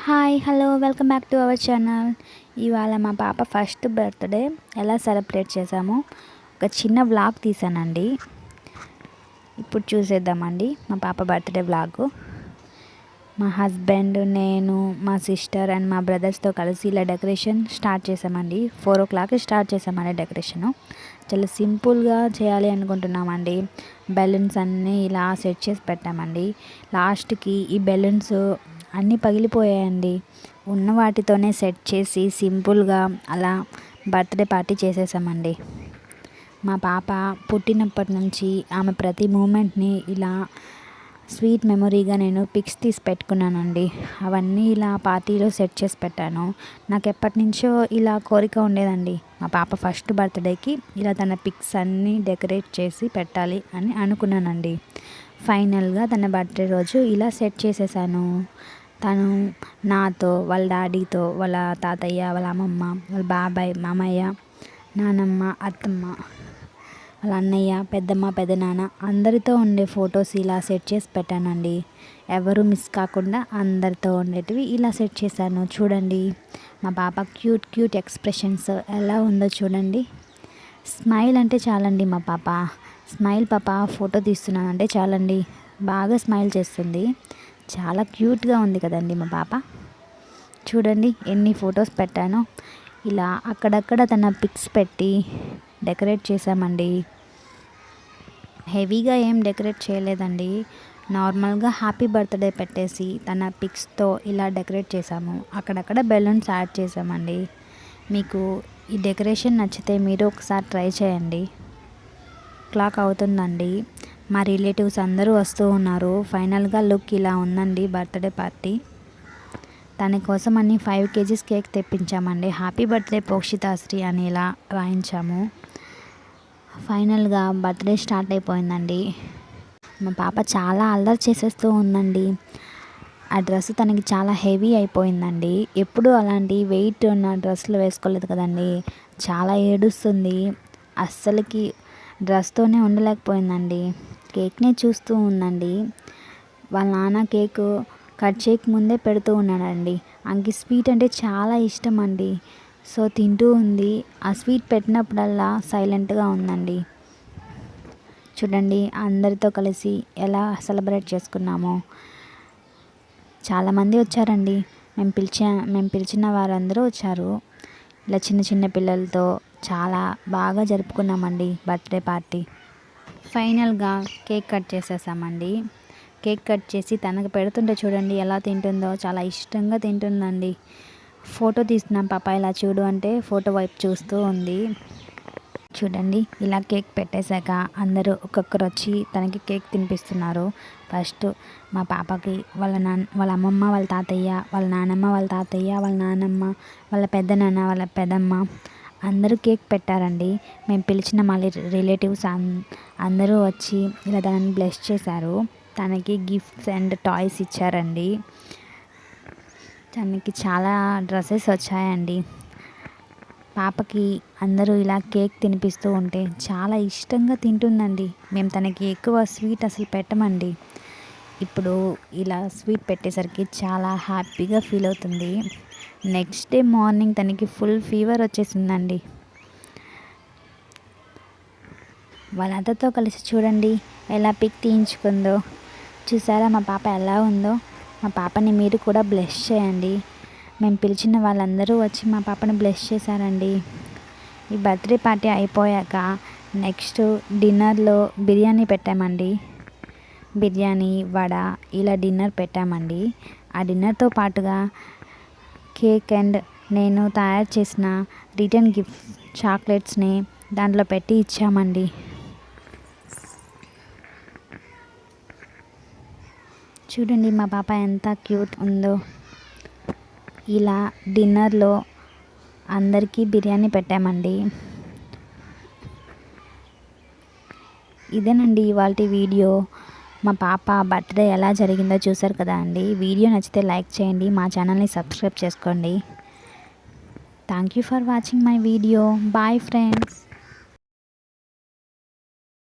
Hi hello welcome back to our channel. ఇవాళ మా పాప ఫస్ట్ బర్త్డే ఎలా సెలబ్రేట్ చేసామో ఒక చిన్న వ్లాగ్ తీసానండి. ఇప్పుడు చూసేద్దామండి మా పాప బర్త్డే వ్లాగు. మా హస్బెండ్, నేను, మా సిస్టర్ అండ్ మా బ్రదర్స్తో కలిసి ఇలా డెకరేషన్ స్టార్ట్ చేసామండి. 4 o'clock స్టార్ట్ చేసామండి డెకరేషను. చాలా సింపుల్గా చేయాలి అనుకుంటున్నామండి. బెలూన్స్ అన్నీ ఇలా సెట్ చేసి పెట్టామండి. లాస్ట్కి ఈ బెలూన్స్ అన్నీ పగిలిపోయాయండి. ఉన్న వాటితోనే సెట్ చేసి సింపుల్గా అలా బర్త్డే పార్టీ చేసేసామండి. మా పాప పుట్టినప్పటి నుంచి ఆమె ప్రతి మూమెంట్ని ఇలా స్వీట్ మెమొరీగా నేను పిక్స్ తీసి పెట్టుకున్నానండి. అవన్నీ ఇలా పార్టీలో సెట్ చేసి పెట్టాను. నాకు ఎప్పటి నుంచో ఇలా కోరిక ఉండేదండి. మా పాప ఫస్ట్ బర్త్డేకి ఇలా తన పిక్స్ అన్నీ డెకరేట్ చేసి పెట్టాలి అని అనుకున్నానండి. ఫైనల్గా తన బర్త్డే రోజు ఇలా సెట్ చేసేసాను. తను నాతో, వాళ్ళ డాడీతో, వాళ్ళ తాతయ్య, వాళ్ళ అమ్మమ్మ, వాళ్ళ బాబాయ్, మామయ్య, నానమ్మ, అత్తమ్మ, వాళ్ళ అన్నయ్య, పెద్దమ్మ, పెదనాన్న అందరితో ఉండే ఫొటోస్ ఇలా సెట్ చేసి పెట్టానండి. ఎవరు మిస్ కాకుండా అందరితో ఉండేటివి ఇలా సెట్ చేశాను. చూడండి మా పాప క్యూట్ క్యూట్ ఎక్స్ప్రెషన్స్ ఎలా ఉందో చూడండి. స్మైల్ అంటే చాలండి మా పాప. స్మైల్ పాప ఫోటో తీస్తున్నానంటే చాలండి బాగా స్మైల్ చేస్తుంది. చాలా క్యూట్గా ఉంది కదండి మా పాప. చూడండి ఎన్ని ఫొటోస్ పెట్టానో. ఇలా అక్కడక్కడ తన పిక్స్ పెట్టి డెకరేట్ చేసామండి. హెవీగా ఏం డెకరేట్ చేయలేదండి. నార్మల్గా హ్యాపీ బర్త్డే పెట్టేసి తన పిక్స్తో ఇలా డెకరేట్ చేసాము. అక్కడక్కడ బెలూన్స్ యాడ్ చేసామండి. మీకు ఈ డెకరేషన్ నచ్చితే మీరు ఒకసారి ట్రై చేయండి. క్లాక్ అవుతుందండి. మా రిలేటివ్స్ అందరూ వస్తూ ఉన్నారు. ఫైనల్గా లుక్ ఇలా ఉందండి బర్త్డే పార్టీ. తన కోసం అన్ని 5 kgs కేక్ తెప్పించామండి. హ్యాపీ బర్త్డే పోక్షితాశ్రీ అని ఇలా రాయించాము. ఫైనల్గా బర్త్డే స్టార్ట్ అయిపోయిందండి. మా పాప చాలా అల్లరి చేసేస్తూ ఉందండి. ఆ డ్రెస్ తనకి చాలా హెవీ అయిపోయిందండి. ఎప్పుడూ అలాంటి వెయిట్ ఉన్న డ్రెస్సులు వేసుకోలేదు కదండి. చాలా ఏడుస్తుంది. అస్సలకి డ్రెస్తోనే ఉండలేకపోయిందండి. కేక్నే చూస్తూ ఉందండి. వాళ్ళ నాన్న కేక్ కట్ చేయక ముందే పెడుతూ ఉన్నాడండి. ఆమెకి స్వీట్ అంటే చాలా ఇష్టం అండి. సో తింటూ ఉంది. ఆ స్వీట్ పెట్టినప్పుడల్లా సైలెంట్గా ఉందండి. చూడండి అందరితో కలిసి ఎలా సెలబ్రేట్ చేసుకున్నామో. చాలామంది వచ్చారండి. మేము పిలిచిన వారందరూ వచ్చారు. ఇలా చిన్న చిన్న పిల్లలతో చాలా బాగా జరుపుకున్నామండి బర్త్డే పార్టీ. ఫైనల్గా కేక్ కట్ చేసేసామండి. కేక్ కట్ చేసి తనకు పెడుతుంటే చూడండి ఎలా తింటుందో. చాలా ఇష్టంగా తింటుందండి. ఫోటో తీస్తున్నాం పాప ఇలా చూడు అంటే ఫోటో వైపు చూస్తూ ఉంది. చూడండి ఇలా కేక్ పెట్టేశాక అందరూ ఒక్కొక్కరు వచ్చి తనకి కేక్ తినిపిస్తున్నారు. ఫస్ట్ మా పాపకి వాళ్ళ అమ్మమ్మ, వాళ్ళ తాతయ్య, వాళ్ళ నానమ్మ, వాళ్ళ తాతయ్య, వాళ్ళ నానమ్మ, వాళ్ళ పెద్దనాన్న, వాళ్ళ పెదమ్మ అందరూ కేక్ పెట్టారండి. మేము పిలిచిన మళ్ళీ రిలేటివ్స్ అందరూ వచ్చి ఇలా దాన్ని బ్లెస్ చేశారు. తనకి గిఫ్ట్స్ అండ్ టాయ్స్ ఇచ్చారండి. తనకి చాలా డ్రెస్సెస్ వచ్చాయండి. పాపకి అందరూ ఇలా కేక్ తినిపిస్తూ ఉంటే చాలా ఇష్టంగా తింటుందండి. మేము తనకి ఎక్కువ స్వీట్ అసలు పెట్టమండి. ఇప్పుడు ఇలా స్వీట్ పెట్టేసరికి చాలా హ్యాపీగా ఫీల్ అవుతుంది. నెక్స్ట్ డే మార్నింగ్ తనకి ఫుల్ ఫీవర్ వచ్చేసిందండి. వాళ్ళందరితో కలిసి చూడండి ఎలా పిక్ తీయించుకుందో. చూసారా మా పాప ఎలా ఉందో. మా పాపని మీరు కూడా బ్లెస్ చేయండి. మేము పిలిచిన వాళ్ళందరూ వచ్చి మా పాపని బ్లెస్ చేశారండి. ఈ బర్త్డే పార్టీ అయిపోయాక నెక్స్ట్ డిన్నర్లో బిర్యానీ పెట్టామండి. బిర్యానీ, వడ ఇలా డిన్నర్ పెట్టామండి. ఆ డిన్నర్తో పాటుగా కేక్ అండ్ నేను తయారు చేసిన రిటర్న్ గిఫ్ట్ చాక్లెట్స్ని దాంట్లో పెట్టి ఇచ్చామండి. చూడండి మా పాప ఎంత క్యూట్ ఉందో. ఇలా డిన్నర్లో అందరికీ బిర్యానీ పెట్టామండి. ఇదేనండి ఇవాల్టి వీడియో. మా పాప బర్త్డే ఎలా జరిగిందో చూసారు కదా అండి. వీడియో నచ్చితే లైక్ చేయండి. మా ఛానల్ని సబ్స్క్రైబ్ చేసుకోండి. Thank you for watching my video. Bye friends.